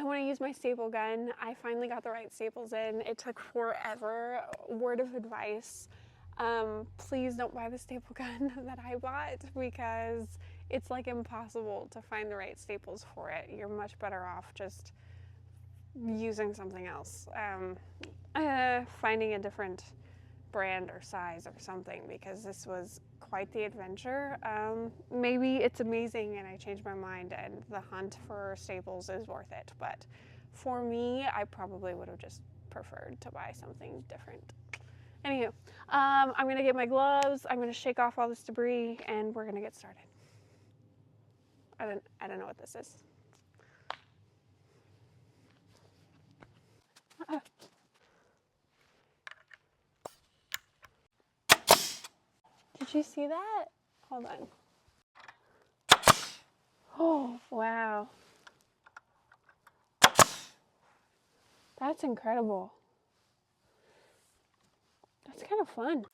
want to use my staple gun. I finally got the right staples in. It took forever. Word of advice, please don't buy the staple gun that I bought because it's like impossible to find the right staples for it. You're much better off just using something else, finding a different brand or size or something, because this was quite the adventure. Maybe it's amazing and I changed my mind and the hunt for staples is worth it, but for me, I probably would have just preferred to buy something different. Anywho, I'm gonna get my gloves, I'm gonna shake off all this debris, and we're gonna get started. I don't know what this is. Did you see that? Hold on. Oh, wow. That's incredible. That's kind of fun.